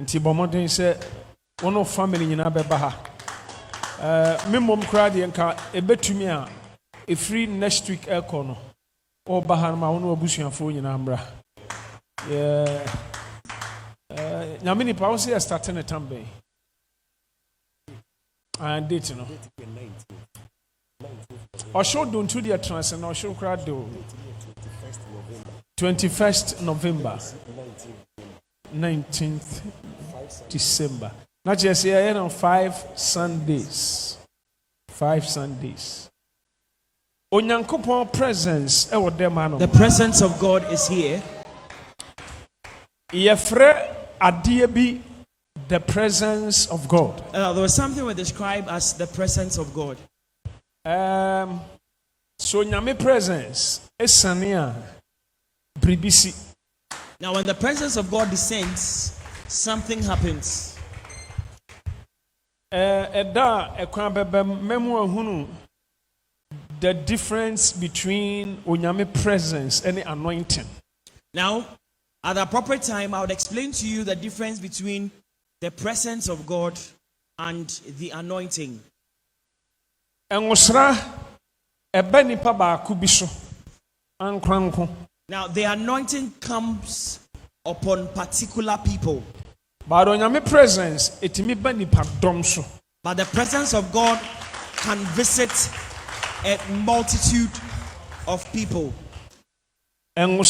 Nti bomodin say one of family nyina beba ha. Me mom kra de nka ebetumi a free next week ekono. O ba ha ma wono abusuafo nyina mbra. Nyamini pa wo say start na tambe. And date no. Or show don't to the trans and or show crowd do 21st November 19th December. Not just here on 5 Sundays. 5 Sundays. Onyankopon presence e wo dem ano. The presence of God is here. Yefre adie bi the presence of God. There was something we describe as the presence of God. So nyame presence esania bribisi. Now when the presence of God descends, something happens. Eda ekwan bebem memu ahunu the difference between onyame presence and the anointing. Now, at the appropriate time, I would explain to you the difference between the presence of God and the anointing. Now, the anointing comes upon particular people. But the presence of God can visit a multitude of people. Now,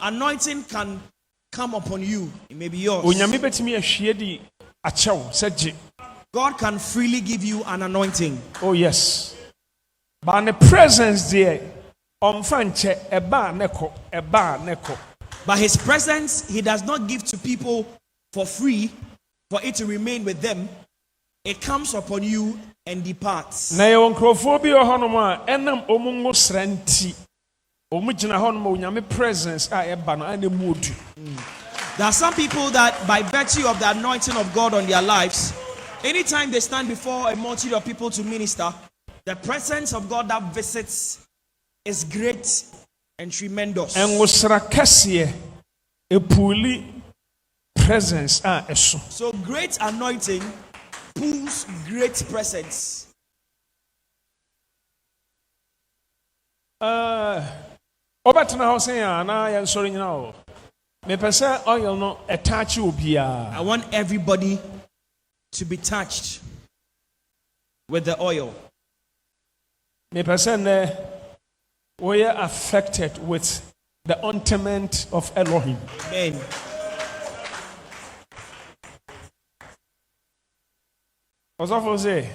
anointing can come upon you. It may be yours. God can freely give you an anointing. Oh yes. But the presence there, but his presence, he does not give to people for free for it to remain with them. It comes upon you and departs. There are some people that by virtue of the anointing of God on their lives, anytime they stand before a multitude of people to minister, the presence of God that visits is great and tremendous. So great anointing pulls great presence. I want everybody to be touched with the oil. We are affected with the ointment of Elohim. Amen. What's that for say?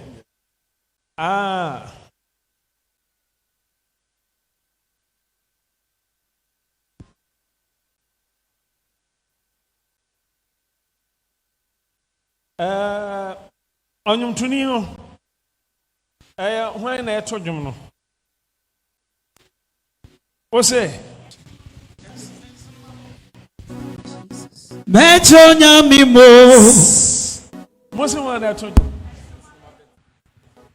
Onyum tuni no. When na eto dwom no. O say Mecho nyami mo. Mosi wa na eto dwom.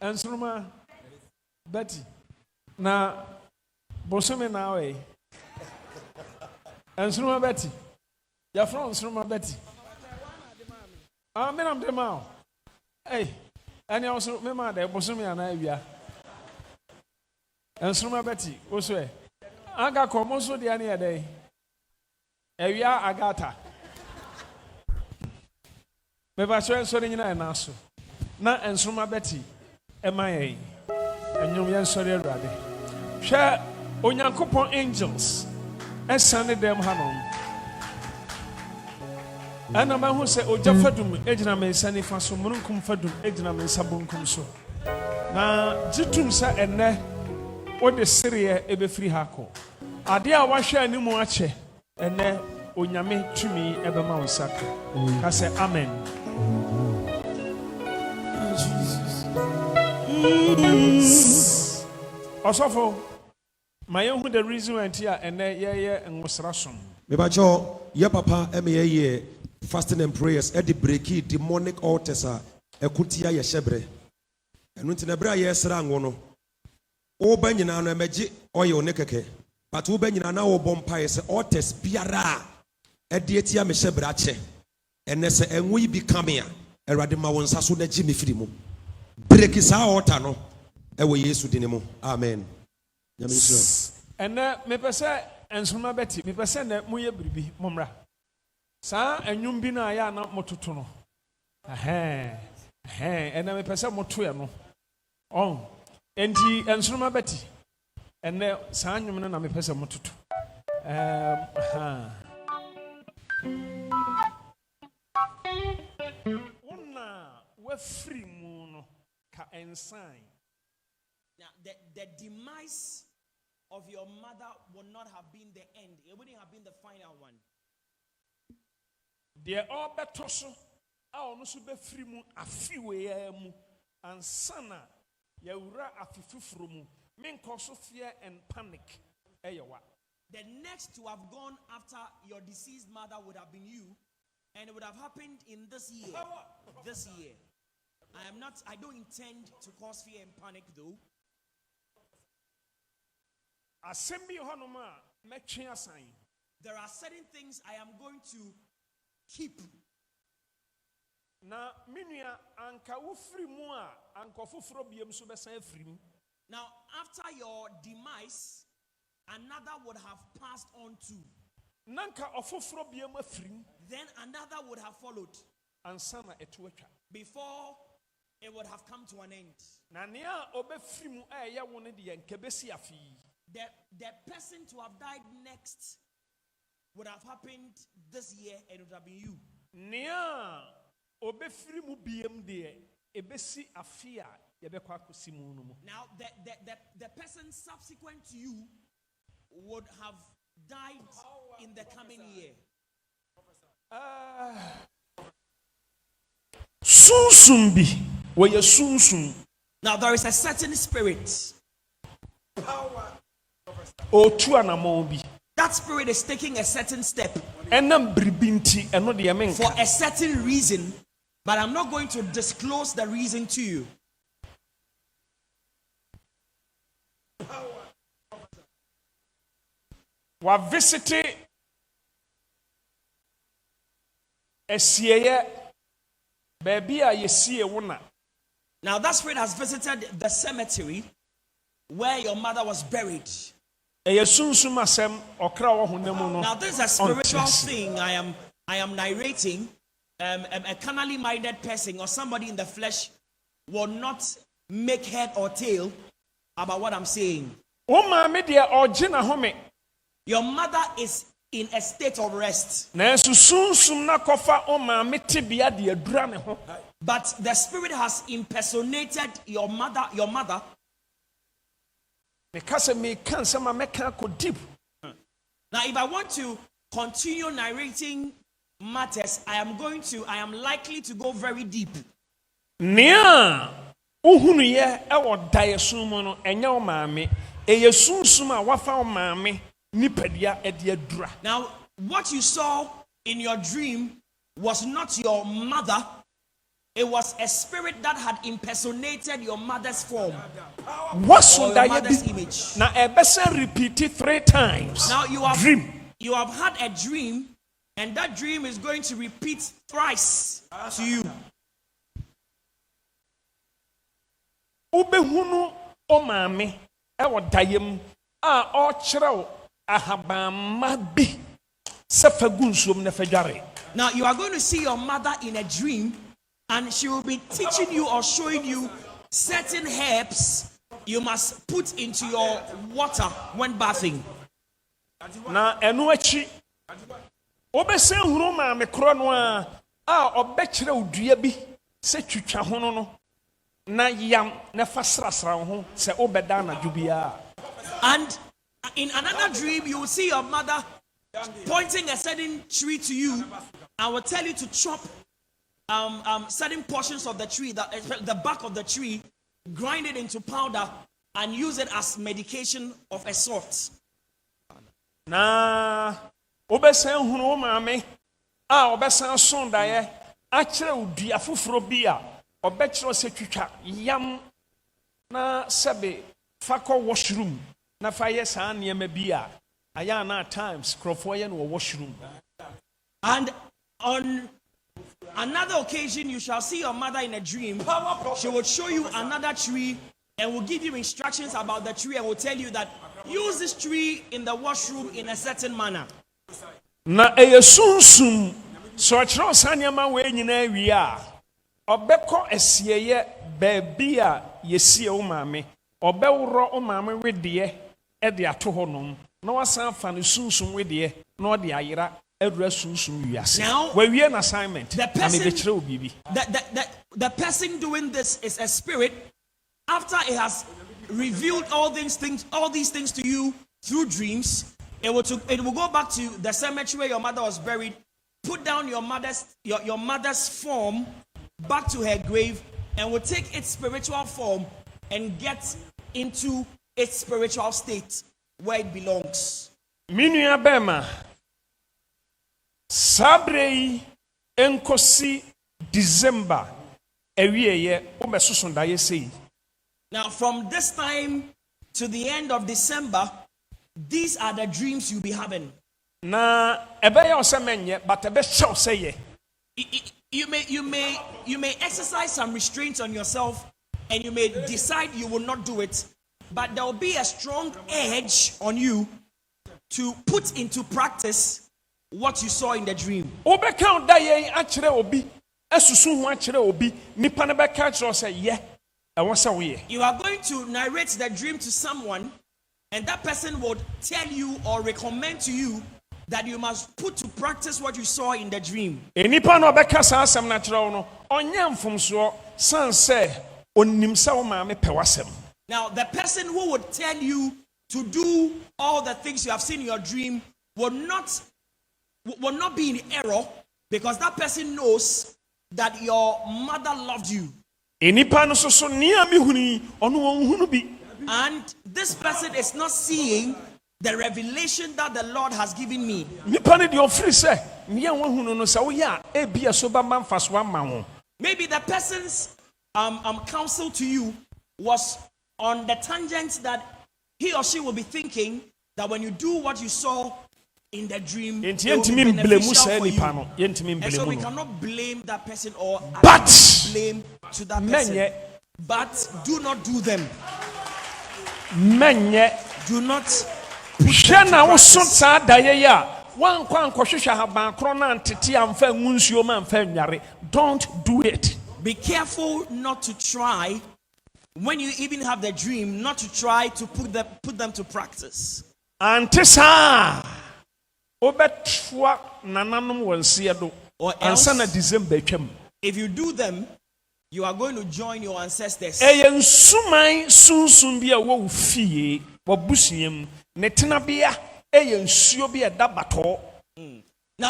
Ensuruma Betty na bosome na we. Ensuruma Betty. Ya from Ensuruma Betty. Me nam de ma. Hey, any also me ma de bosome ana awia. Ensuruma Betty, wo so e. Aga komo so de ani e dey. Awia agata. Me ba so so de nyina na so. Na Ensuruma Betty Emaye, and you are sorry, Raddy. Share Onyankopon angels, and Sunday them Hanon. And a man who said, O Jaffadum, Ednam, Sunny Faso, Munkum Fadum, Ednam, and Sabunkum so. Now, Jitum sa and ne, what the Syria ebe free hako. Adia washa and Muache, and ne, Onyame to me, ever Mount Saka. I say, Amen. Also, my own the reason went here and and was ration. Mebacho, your papa, MA, fasting and prayers at the breaky, demonic altars are a kutia yeshebre. And when Tinabra yes rangono. O Benina no magic oil nekeke, but who Benina now Bempah altars biara Edietia me shebrache. Enese enwi bi kame a Awurade ma won saso na gi me firi mu. Break sa altar no. Ewo Yesu din mu. Amen. And me pese ensuma beti me pese na moye bribi momra. Sa enwum bi na ya na mototo no. And me pese moto e no. On. Enti ensuma beti. And sa anwum no na me pese mototo. Free moon ka ensign. Now, the demise of your mother would not have been the end, it wouldn't have been the final one. The all better so, I also be free moon a few mu and sana yaura a few from men cause fear and panic. The next to have gone after your deceased mother would have been you, and it would have happened in this year. This year. I don't intend to cause fear and panic though. There are certain things I am going to keep. Now, after your demise, another would have passed on too. Then another would have followed. Before it would have come to an end. The person to have died next would have happened this year, and it would have been you. Now, the person subsequent to you would have died in the coming year. Now there is a certain spirit. That spirit is taking a certain step for a certain reason, but I'm not going to disclose the reason to you. We visited a sieye baby a yesi wona. Now that spirit has visited the cemetery where your mother was buried. Now this is a spiritual thing I am narrating. A carnally minded person or somebody in the flesh will not make head or tail about what I'm saying. Your mother is in a state of rest. But the spirit has impersonated your mother. Now, if I want to continue narrating matters, I am likely to go very deep. Now, what you saw in your dream was not your mother. It was a spirit that had impersonated your mother's form. What's your mother's image? Now, a person repeated 3 times. Now you have had a dream, and that dream is going to repeat thrice to you. Ubehunu omame ewo dayem a o kyerɛw ahabamma bi sefagu nsuom na fadware. Now you are going to see your mother in a dream, and she will be teaching you or showing you certain herbs you must put into your water when bathing. Na enu achi obesen huru maame kro no a obekyerɛw dua bi se twitwa hono no na yam na fasrasra ho se obeda na dwubia. And in another dream you will see your mother pointing a certain tree to you and will tell you to chop certain portions of the tree, the bark of the tree, grind it into powder and use it as medication of a sort. Na obesen hunu maame obesan son daye akyerɛw dua foforo bi a obekyerɛw se twitwa yam na sebe fakɔ washroom na fa yɛ saa nneɛma bi a aya na times krɔfoɔ yɛ no washroom And on another occasion, you shall see your mother in a dream. She will show you another tree and will give you instructions about the tree and will tell you that use this tree in the washroom in a certain manner. Na eyesunsum so achro sanyama we nyina wi a obekọ esieye baabi a yesie wo maame obewro wo maame wede e de ato honom na wasan fa ne sunsum wede na ode ayira edura sunsum wiase we wie an assignment the person doing this is a spirit. After it has revealed all these things to you through dreams, it will go back to the cemetery where your mother was buried, put down your mother's form back to her grave, and will take its spiritual form and get into its spiritual state where it belongs. Minua Bempah Sabrei enkosi December ewieye omesusunda yesei. Now from this time to the end of December, these are the dreams you'll be having. Na ebeya osemenye but ebe show say you may exercise some restraints on yourself and you may decide you will not do it, but there will be a strong edge on you to put into practice what you saw in the dream. Obeka da ye akire obi esusu hu akire obi nipa ne beka akire say ye you are going to narrate the dream to someone, and that person would tell you or recommend to you that you must put to practice what you saw in the dream. Enipa no beka sa asem na kire no onya mfomso san say onim sa wo maame pewasem. Now the person who would tell you to do all the things you have seen in your dream will not be in error, because that person knows that your mother loved you. And this person is not seeing the revelation that the Lord has given me. Maybe the person's counsel to you was on the tangent that he or she will be thinking that when you do what you saw in the dream, it will be beneficial for you. And so we cannot blame that person or blame to that person. But do not do them. Do not don't do it. Be careful not to try, when you even have the dream, not to try to put them to practice. Antisa or else, December, if you do them, you are going to join your ancestors. Now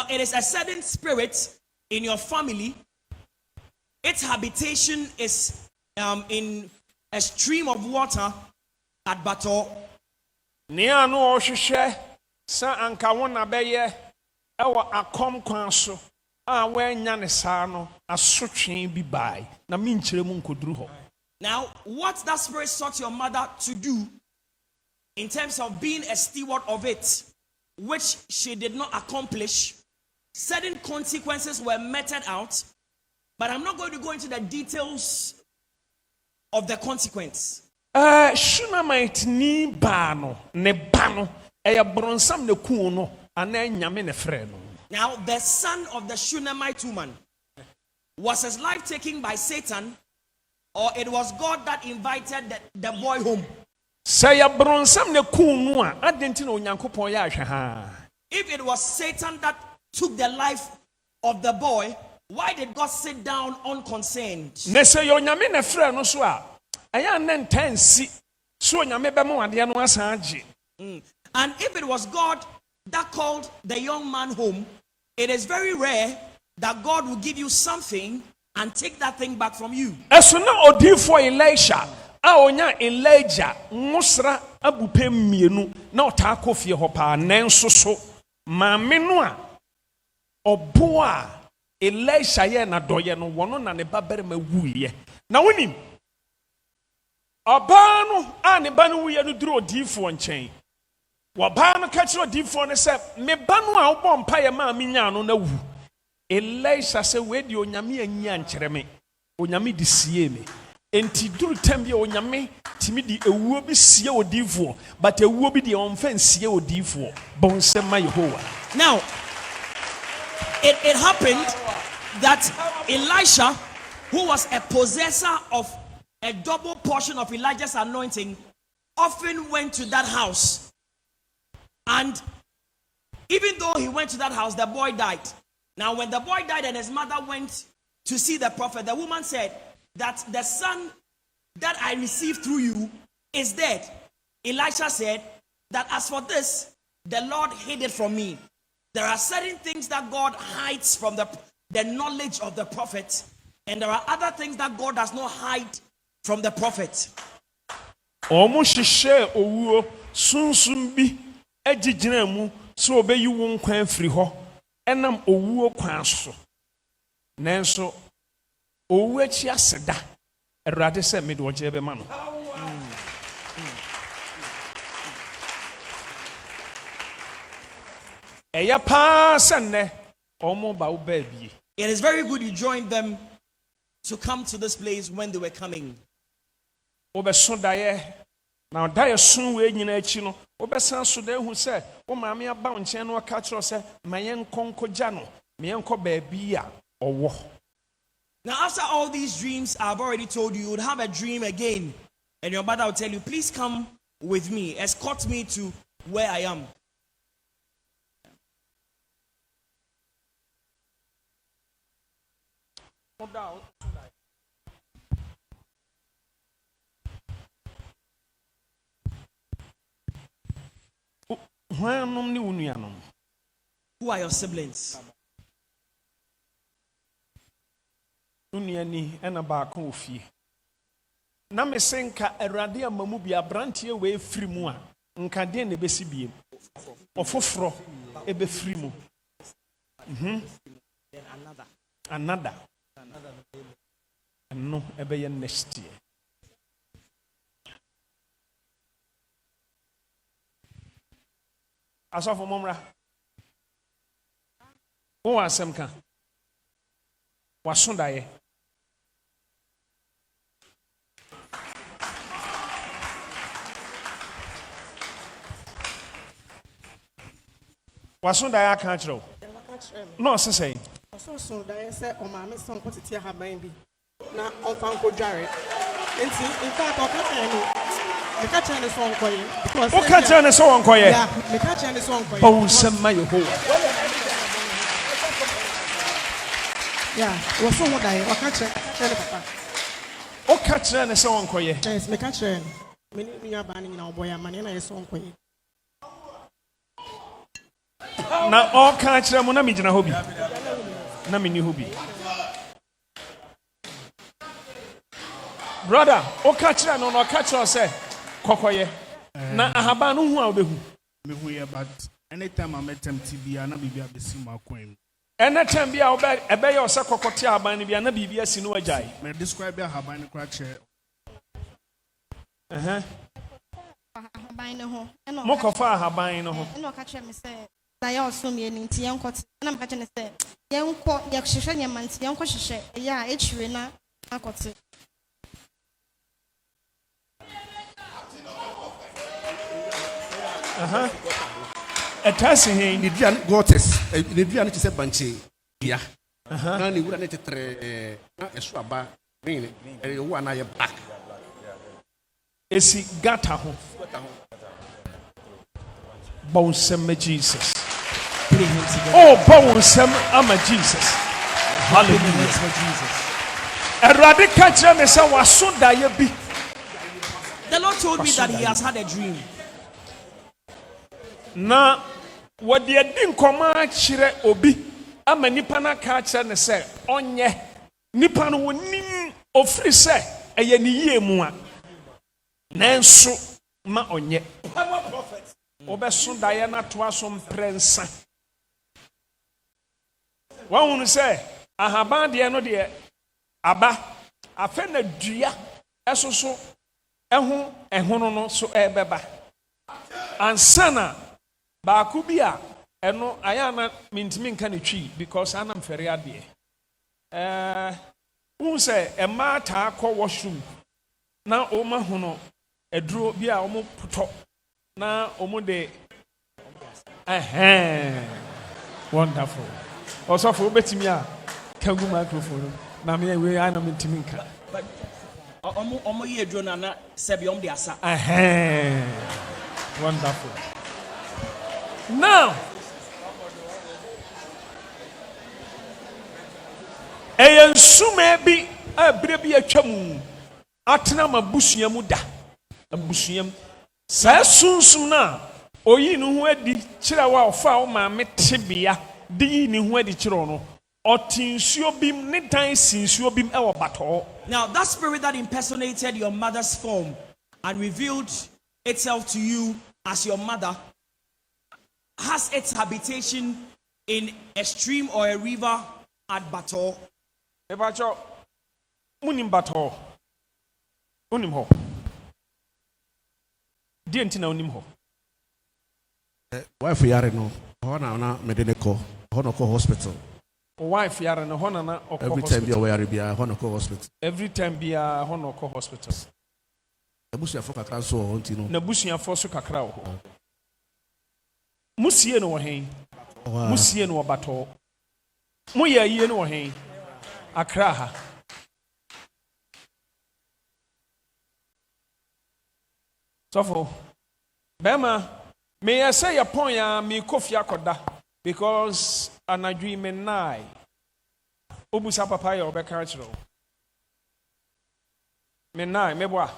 it is a certain spirit in your family. Its habitation is in a stream of water at Bato. Sa anka wona beye ewo akom kwan so a wanya ne saa no asotwe bi bai na minkyere mu nkoduru ho. Now what that spirit sought your mother to do in terms of being a steward of it, which she did not accomplish, certain consequences were meted out, but I'm not going to go into the details of the consequence. Shunammite ni ba no ne ba no. Now, the son of the Shunammite woman, was his life taken by Satan, or it was God that invited the boy home? If it was Satan that took the life of the boy, why did God sit down unconcerned? And if it was God that called the young man home, it is very rare that God will give you something and take that thing back from you. Eso na odi for Elisha, a onya Elijah musra abupem mienu na otako fie ho pa nanso so maame no a obo a Elisha ye na doye no wono na ne babere ma wuye. Na wonim oba no a ne ba no wuye no duro odi for nchen. Wabaa no catch no deep for ne say me ba no a wobɔ mpaeɛ ma me nya no na wu. Elisha say we di onyame anya nkyerɛ me. Onyame di sie me. Enti duru tem bi onyame timi di ewuo bi sie odifo, but ewuo bi di onfa sie odifo. Bon se ma Yehovah. Now, it happened that Elisha, who was a possessor of a double portion of Elijah's anointing, often went to that house. And even though he went to that house, the boy died. Now, when the boy died and his mother went to see the prophet, the woman said that the son that I received through you is dead. Elisha said that as for this, the Lord hid it from me. There are certain things that God hides from the knowledge of the prophet, and there are other things that God does not hide from the prophet. Omo hihye owuo sunsun bi agigina mu so obeyi wo nkwan firi ho enam owuo kwan so. Nanso owu achi aseda Erade se me do je be ma no. It is very good you joined them to come to this place when they were coming. Now that soon we nyina achi no obesan so da hu se wo maame aba nchen no ka kiro se mayen konko gya no meyenko baabi a owo. Now after all these dreams I've already told you, you would have a dream again and your mother will tell you, please come with me, escort me to where I am. Who are your siblings? Uniani and a back ofie. Na me senka Erade amamu bi abrantie we free mu a nka de ne besi biem. Ofoforo ebe free mu. Then another. No, ebe ye next year. Asafo momra. Wo asem ka. Wasonda ye. Wasonda ya kan kiro. No se say. So da say o ma me son ko tete haban bi. Na on fan ko dware. Enti in fact o ka say no. Me ka chan so onkoye because o ka chan so onkoye. Yeah, me ka chan so onkoye. Paul sema Yehovah. Yeah, wo so ho dai, o ka chan papa. O ka chan so onkoye. Yes, me ka chan. Me ni nua ba ni na oboya ma na ye so onkoye. Na o ka chan mo na mi gina hobi. Na mi ni hobi. Brother, o ka chan no ka chan say kokoye. Na ahaba no hu a obehu. Me hu ye but anytime I met him TB na bibia besi mu akwan. Anytime bia ebe ye ose kokote aban bia na bibia si no ajai. Me describe ahaban no kra che. Ahaban no ho. Mo kofa ahaban no ho. No ka che me say da ya osum ye nti ye nkot. Na me ka che ne say ye nko ye hwehwe nyamanti ye nko hwehwe ya echire na akote. Etasi he ni dia gotes ni dia ne se banche dia na ni wura ne tetre na eso aba rin e wo na ye back esi gata ho bonsem Jesus. Oh bonsem ama Jesus. Hallelujah for Jesus. Erade ka kire me se waso da ye bi. The Lord told me that he has had a dream. Na wodi edi nkoma akire obi ama nipa na ka akire ne se onye nipa no woni ofri se eye ni yie mu a nanso ma onye obeso daye na to aso mprensa wahunu se ahaban de no de aba afa na dua esoso eho no so ebeba ansana Bakubia, and no, I am not mean can tree because I am very dear. Who say a mata call washroom? Now, Oma Hono, a draw be a omo puto. Now, Omo de. Wonderful. Also, for Betimia, Kagu microphone. Now, me, we are not Timinka. But Omo ye drone and Sebiom de Asa. Wonderful. Now, a sume be a baby a chamu. Atena mabusuya muda. A busuyam. Sa soon na. Oyi no ho adi kira wa ofa o ma metebea di ni ho adi kira no. Otinsuo bim ne dan sinsuo bim e wo bato. Now that spirit that impersonated your mother's form and revealed itself to you as your mother has its habitation in a stream or a river at Bato. Ebacho munim bato. Unim ho. Di entina unim ho. Wife yare no. Hona na medeneko. Hona ko hospital. Wife yare no hona na every time be aware be hona ko hospital. Every time be hona ko hospital. Ebusu afọ kakra so ho ntino. Na busu afọ so kakra ho. Musie no wo hen. Musie no wo bato. Moye yie no wo hen. Akra ha. Sofo. Bema me say your point ya me kofi akoda because anadwi me nai. Obusa papa ya obeka chiro. Me nai me boa.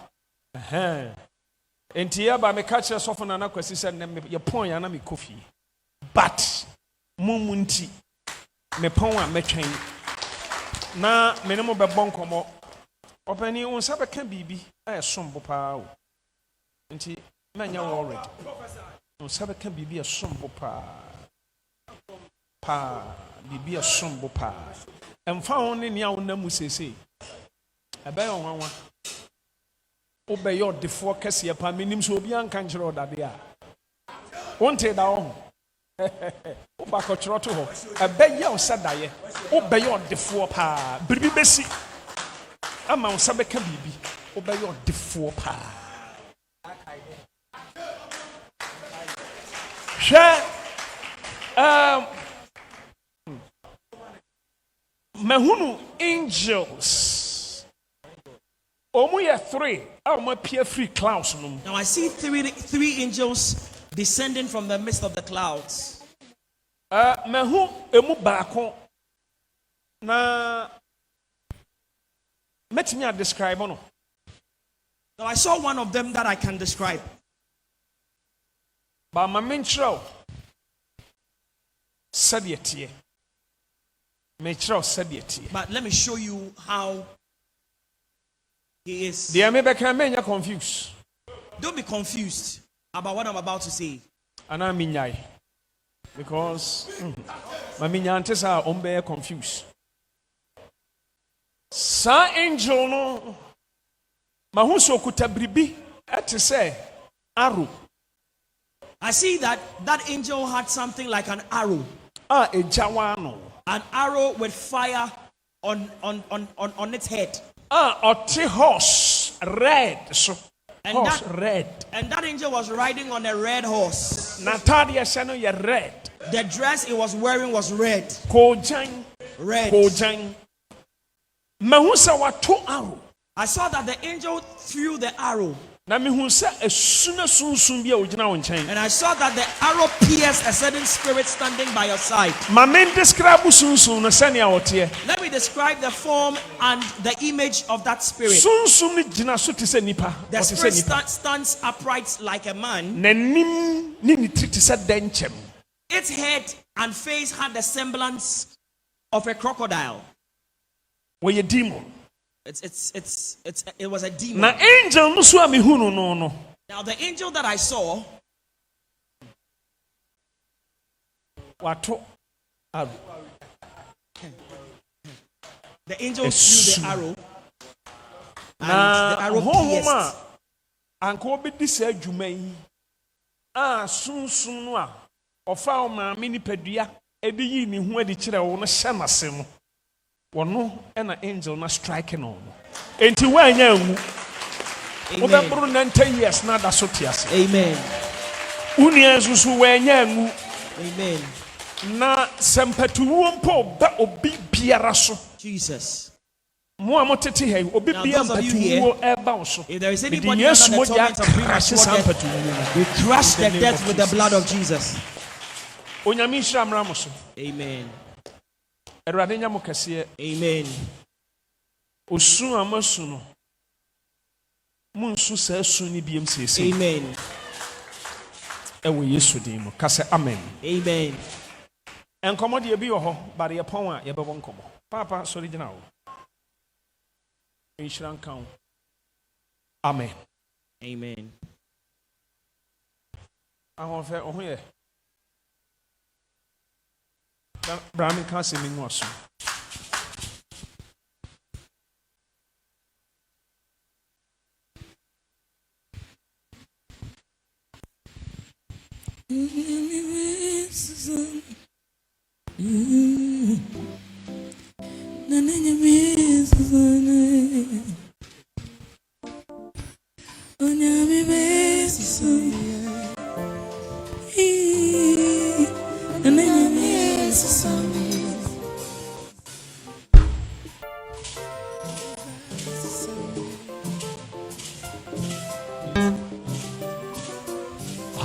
Enti ya ba me catch sofo na na kwasi se your point ya na me kofi. But mumunti me pon a metwen na me ne mo be bon komo. Opani unsa be ka bibi e sombo pa o. Enti manya worried. Unsa be ka bibi e sombo pa. Bibi e sombo pa. Emfa hon ne nia wona mu sese. Ebe yo nwanwa. Obe yo defo kase pa menim so obi anka nkire odade a. Wonte da ho. Oba ko chiro to ho. Ebe ye o sadaye. Obe yo defo pa. Bibi besi. Ama unsa be ka bibi. Obe yo defo pa. Mahunu angels. Omuya 3. Omu appear 3 clouds. Now I see three angels descending from the midst of the clouds. Mahu emu baako na metimi describe no. Now I saw one of them that I can describe. Ba ma menchro sadiatie. Menchro sadiatie. But let me show you how he is. They may be confused. Don't be confused about what I'm about to say. Ana minyai. Because my minyantes are ombe confused. Sa angel no mahuso kutabribi ate say arrow. I see that angel had something like an arrow. A jawano. An arrow with fire on its head. Oti horse red so. And horse that, red. And that angel was riding on a red horse. Natadia Shano ya red. The dress it was wearing was red. Kojang. Red. Kojang. Mahusa wa to arrow. I saw that the angel threw the arrow. Na mihusa esuna sunsun bia ojina wo nchen. And I saw that the arrow pierced a certain spirit standing by your side. Ma men describe sunsun no sane awote. Let me describe the form and the image of that spirit. Sunsun ni gina so te se nipa. The spirit stands upright like a man. Nanim ni ni triti se denchem. Its head and face had the semblance of a crocodile. We a demon. It was a demon. Na angel no so amihunu no. Now the angel that I saw wato arrow. The angel threw the arrow. And na the arrow pierced. anko be di se adwuma yi sunsun no a ɔfa o maame nipadua edi yi ne ho adi kyerɛ wo no hyɛ n'ase no wɔno ɛna angel na strike no no enti wanya anwu wobɛboro 90 years na da so te ase Amen. unia nsusu wanya anwu Amen. na sempatuwo mpo ba obi biara so Jesus. mo amotete he obi Now, biara those of you here, mpatuwo eba wo so If there is Mede anybody Yesu under the mogya torment of krahye saa premature death, mpatuwo no mu. we crush the In the name death of with the Jesus. blood of Jesus. onyame nhyira mmra mo so Amen. awurade nya mo kɛseɛ Amen. osu a masu no monsu saa su no biam seesei Amen. ɛwɔ yesu din mu ka sɛ amen Amen. nkɔmmɔ deɛ bi wɔ hɔ bare yɛpɔn a yɛbɛbɔ nkɔmmɔ paapa sɔre gyina wo nhyira nka wo amen Amen. ahoɔfɛ wo ho yɛ bra me ka sɛ mengu aso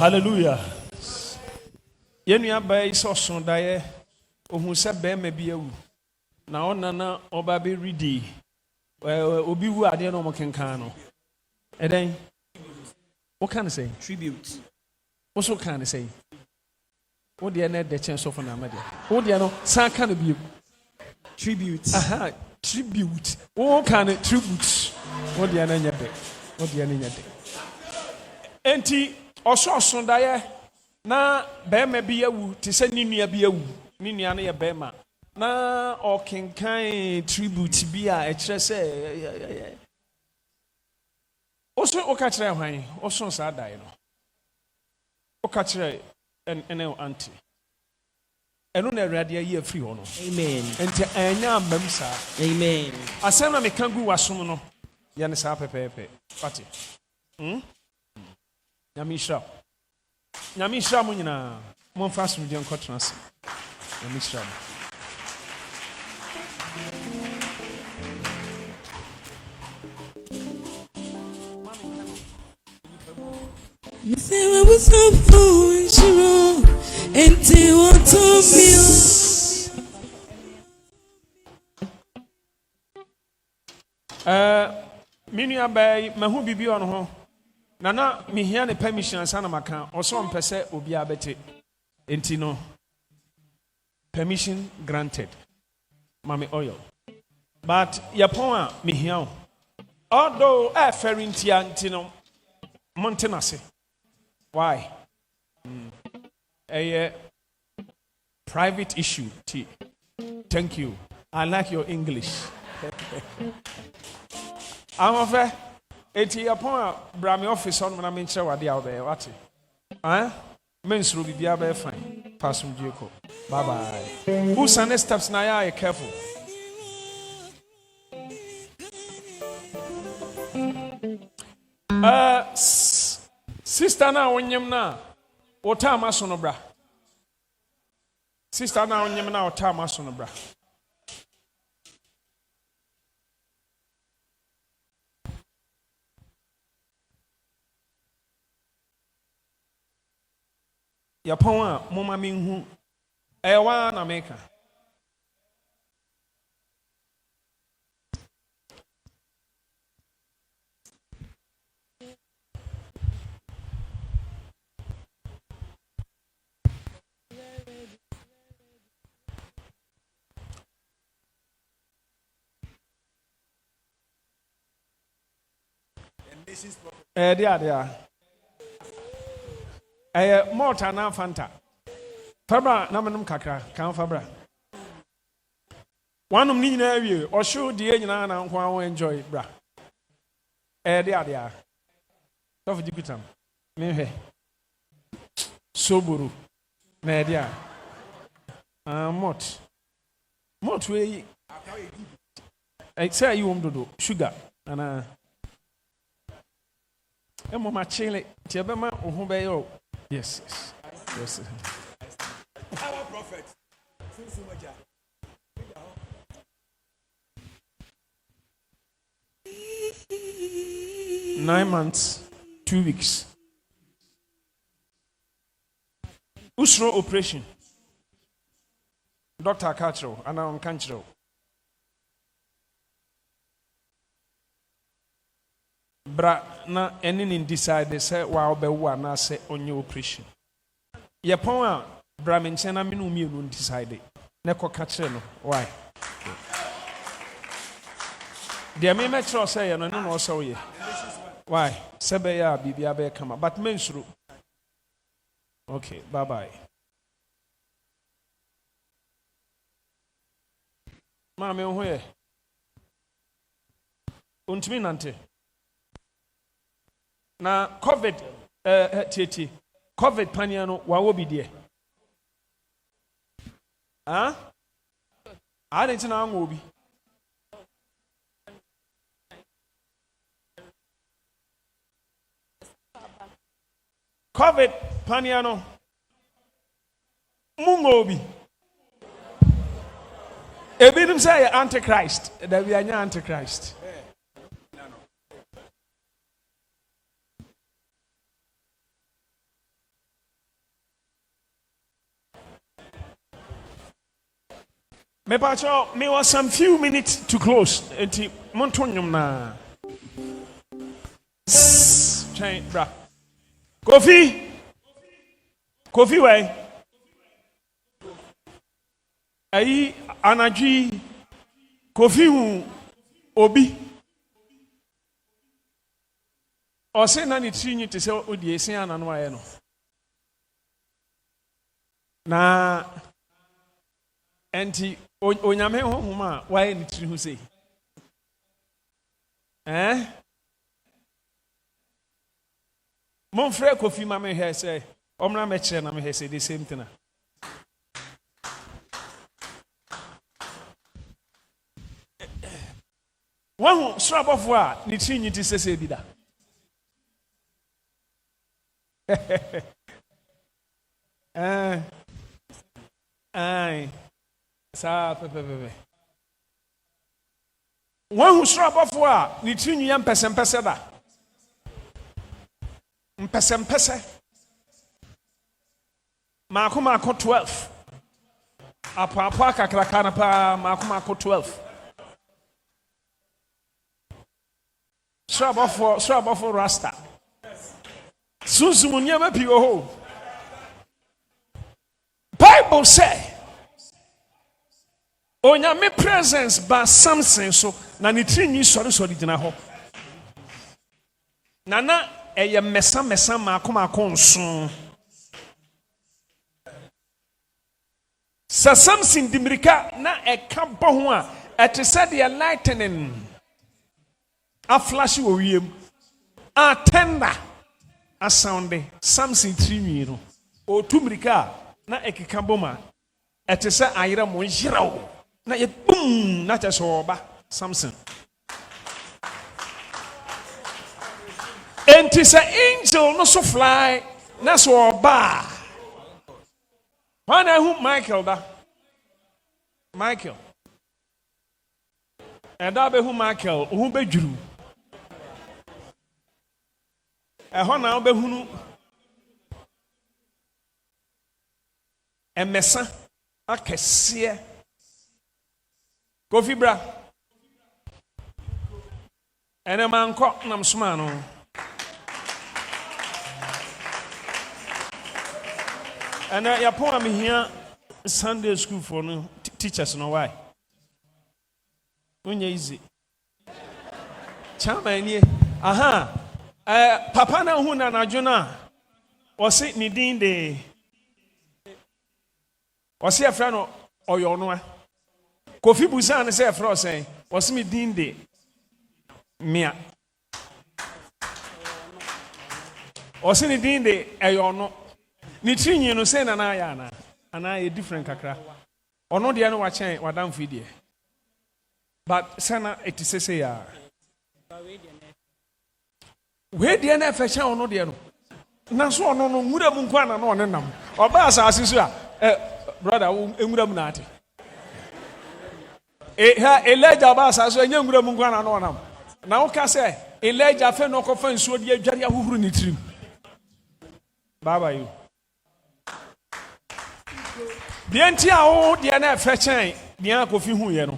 hallelujah yɛnua baa yi sɛ ɔso daeɛ ohun sɛ bɛrima bi awu na ɔna na ɔba bɛredi obi wu adeɛ na ɔmo kenkan no ɛdɛn woka ne sɛ Tribute. woso ka ne sɛ wodeɛ no ɛdɛ kyɛn sɔfo na amadeɛ wodeɛ no san ka no bio Tribute. aha tribute woka ne tribute wodeɛ no nyɛ dɛ wodeɛ no nyɛ dɛ enti ɔso daeɛ na bɛrima bi awu te sɛ ne nua bi awu ne nua no yɛ bɛrima na ɔkenkan tribute bi a ɛkyerɛ sɛ woso woka kyerɛ hwan woso saa daeɛ no woka kyerɛ ɛne wo ante ɛno na awurade ayi afiri hɔ no Amen. enti ɛnyɛ ambam saa Amen. asɛm na meka gu w'asom no yɛ ne saa pɛpɛɛpɛ wate nyame nhyira wo nyame nhyira mo nyinaa momfa asomdwe nkɔtena ase nyame nhyira mo me nua baa yi mahu biribi wɔ no ho na mehia ne permission ansa na maka ɔsɛ ɔmpɛ sɛ obiara bɛte enti no permission granted mame oil but yɛpɔn a mehia wo although ɛfɛre ntia nti no monte n'ase why ɛyɛ private issue ti thank you I like your English ahoɔfɛ eti yɛpɔn a bra me office hɔ nom na menkyerɛ wade a wobɛyɛ wate mensuro biribiara bɛyɛ fine fa asomdwie kɔ bye bye wosane steps na yɛ a yɛ careful sister na wonyem na wota amaso no bra sister na wonyem na wota amaso no bra Yapon a moma menhu ɛwa na meka dia Malta na Fanta. Fabra na manum kakra, kan fabra. Wanum ni nyina wie, o show die nyina na nko an enjoy bra. Dia. Tofu jipitam. Me hwe. Soburu. Nadia. Mot we. I say you won't do sugar and mama chile. Tiabema uhubeyo. Yes. Our prophet. 9 months, 2 weeks. Usro operation. Dr. Katro, and I'm Kanchro. Bra na any decide say wow be na say on your operation. Yapon bra menchena minu mi no decide. Ne ko kachre no. Why? Dear me make sure say no no so ye. Why? Sebe ya bibia be kama but mensuru. Okay, bye. Mama me hoye. Untimi nante. Na COVID tete. COVID pania no wa wo bi de. Ah? I didn't know ngo bi. COVID paniano mungobi ebinim say antichrist that we are antichrist me pacho me was some few minutes to close enti montonyum na chain bra Kofi way. Ayi anadwi Kofi hu obi. Ose na ni trinyi te se odi esen anano aye no. Na enti onyame honhoma waye ni trinyi hu sei. Mon frère Kofi mama here say omra me chere na me here say the same thing. One strap of war ni chinyi ti sese bi da. Sa pepe. One strap of war ni chinyi yam pese da. Mpese mako 12 apa kakrakana pa mako 12 Shrub for rasta susu nyama pi ho Bible say onyame presence ba something so na ni trinyi sori gina ho nana eye mesa mako nso sa something dimirika na eka bo ho a ete said the lightning a flash wo wiem a tender a sound something trinwi no o tumirika na ekeka bo ma ete se ayira mo yirawo na ye boom na teso oba something and it's an angel no so fly na so oba when I who Michael and I be who Michael who be juru e ho na be hunu e mesa akese Kofi bra ene man ko nam suma no and your poem here Sunday school for no teachers no why unye easy chama ni papa na hu na najuna wose ni din de wose afra no oyo no Kofi busa ne se afra o sen wose mi din de mia wose ni din de eyo no ni trinyi no say na na ya na a different kakra ono de no wa chen wadam fidie but sana it is say ya we de na fa chen ono de no na so ono no nwura mu nkwa na no nam oba asase so a brother nwura mu na ate Elijah ba asase anya nwura mu nkwa na no nam na wo ka say Elijah fe no ko fa nsuo de adware ahuhuru ni trim baba you Bienti a wo de na fa chen bia ko fi hu ye no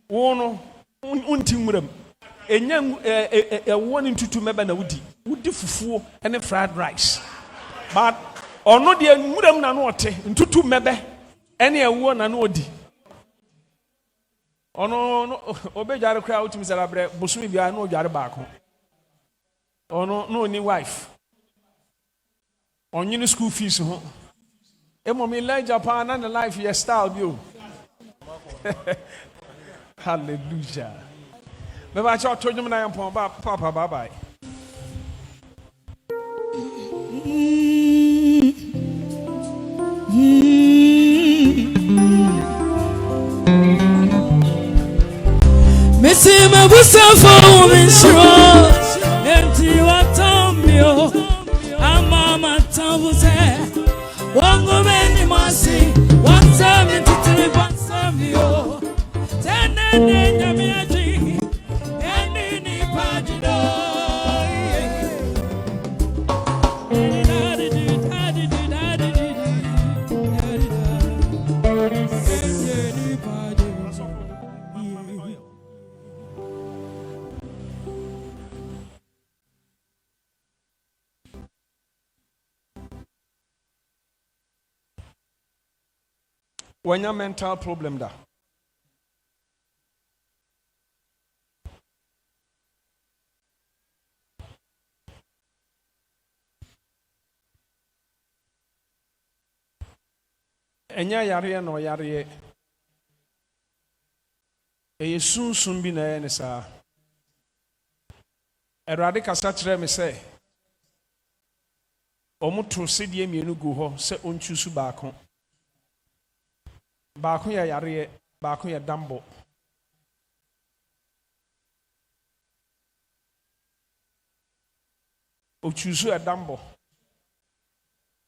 wo no unti nwuram enya wo ni ntutu meba na wudi fufuo ene fried rice but ono de nwuram na no ote ntutu mebe ene ewo na no odi ono no obejare kra utimi sara bre bosumi bia na odware baako ono no ni wife onyi school fees ho emo mi Elijah pa na life your style bio hallelujah beba cha to nyum na yampon ba papa bye bye Missy my busa for women sure empty what tambio amama tambuse wango meni masi wansami titiri wansami yo tenene nyamiaji eni ni pajido when your mental problem da enya yare no yare sunsun bi na ne sa erade kasa kire me se omuto sedie mienu gu ho se onchusu baako baako ya yare baako ya dambo ochusu ya dambo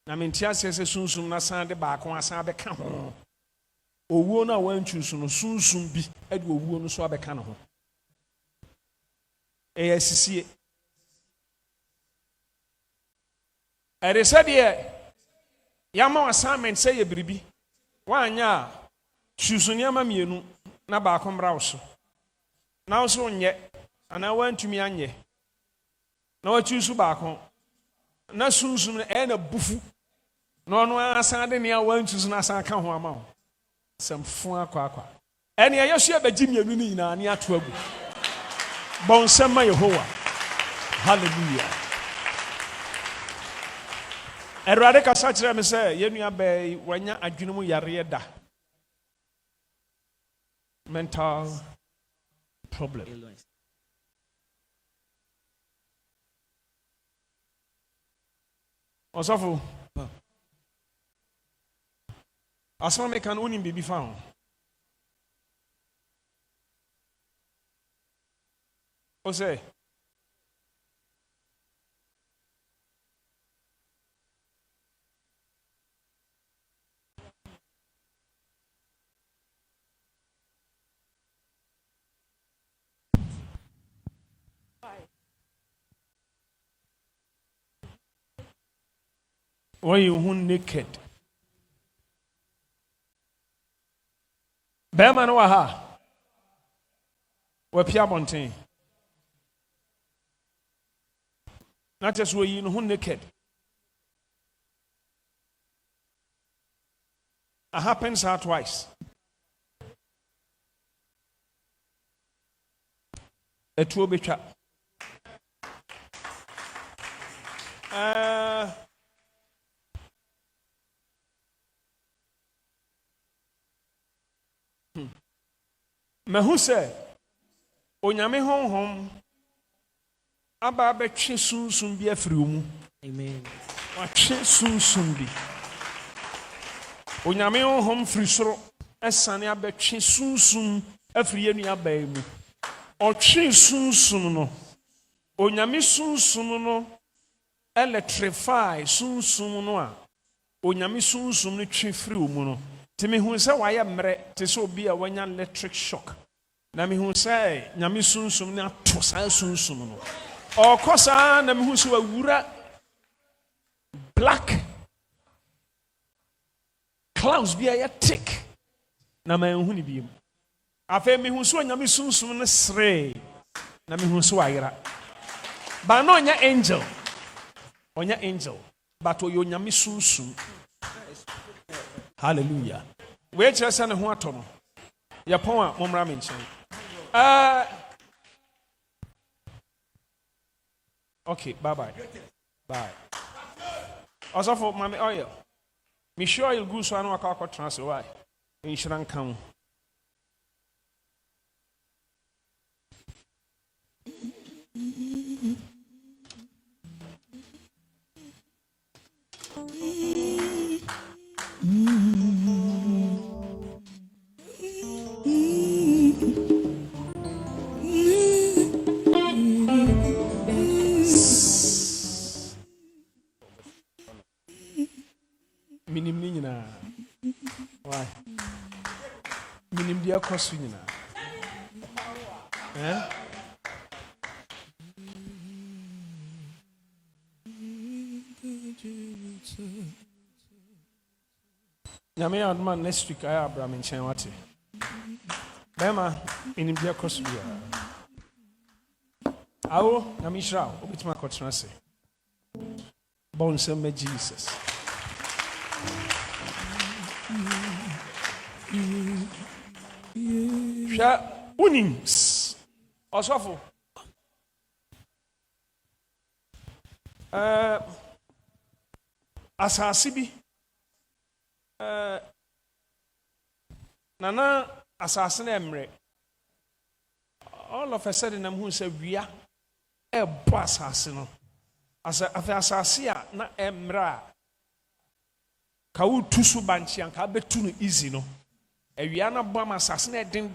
na mentia se sunsun na san de baako asan beka ho owuo na wanchusu no sunsun bi e de owuo no so abeka no ho sisie ere said yama assignment say ye biribi wanya chusu nyama mienu na baako mra so na wo so nye ana wantumi anye na wa chusu baako na sunsun na bufu na ono asan de ne wanchusu na asan ka ho ama ho samfu akwa ene yesu abaji mienu ni nyina ne ato agu bon sema Yehowa hallelujah erade kasa kire me se yenua ba wanya adwene mu yare da mental problem osofo asma me kan unim bibi fa ho o say when you naked Bempah no aha wapia bonten not just when you naked it happens twice etuo betwa Mehu se onyame honhom aba betwe sunsun bi afiri mu. Amen. Watwe sunsun bi. onyame honhom firi soro esane abetwe sunsum afiri yenua baa mu ɔtwe sunsum no onyame sunsum no electrify sunsum no a onyame sunsum no twe firi mu no te me hu sɛ wayɛ mmerɛ te sɛ obi a wanya electric shock na me hu sɛ nyame sunsum no ato saa sunsum no ɔkɔ saa na me hu sɛ wawura black clouds bi a yɛ thick na ma hu ni bi mu afei me hu sɛ onyame sunsum no sere na me hu sɛ wayera ba na ɔnyɛ angel but ɔyɛ onyame sunsum. Hallelujah. We kyerɛ sɛ ne ho atɔ no yɛpɔn a mommra me nkyɛn. Okay, bye. Ɔsɔfo mame oil. Me sure oil gu so ano aka akɔtena se why? Nhyira nka ho. Minim ni nyina. Why? Minim dia kosu nyina. Nyame adman next week I Abraham in Chenwati. Bempah minim dia kosu bia. Awo nyame shira obitima kɔtena se. Bon sema Jesus. Hwɛ unim ɔsɔfo asase bi nana asase na emre all of a sudden na hu sɛ wia ɛbɔ asase no asase a na emre a ka wotu so banchi anka betu no easy no awia na bɔ ma asase na den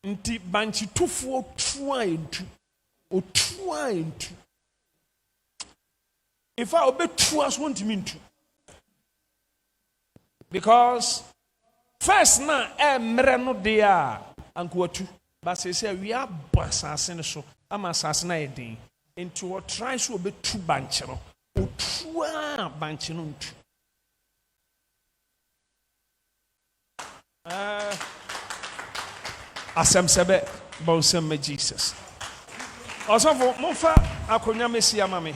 nti banchi tufuo tua entu otua entu if I obetu as want me to because first na emre no de a anka watu but say awia bɔ asase no so ama asase na yɛ nti wo try so obetu banchi no otua banchi no ntu asem sebe bonsem me Jesus osofo mofa akonya mesia mame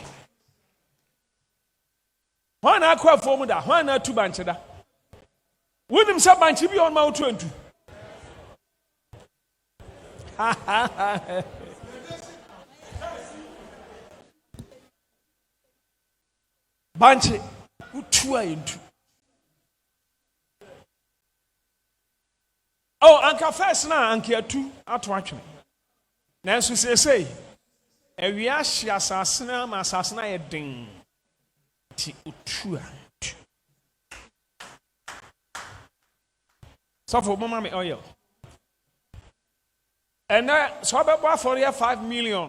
wana akwa fomu da wana tu banchi da wonim sa banchi bi on ma otu ntu banchi utua ntu. Oh, anka first na anka atu ato atwe. Nanso say ewia hye asase na ma asase na ye den. Ti utua. So for mama me oil. And so be for 5 million.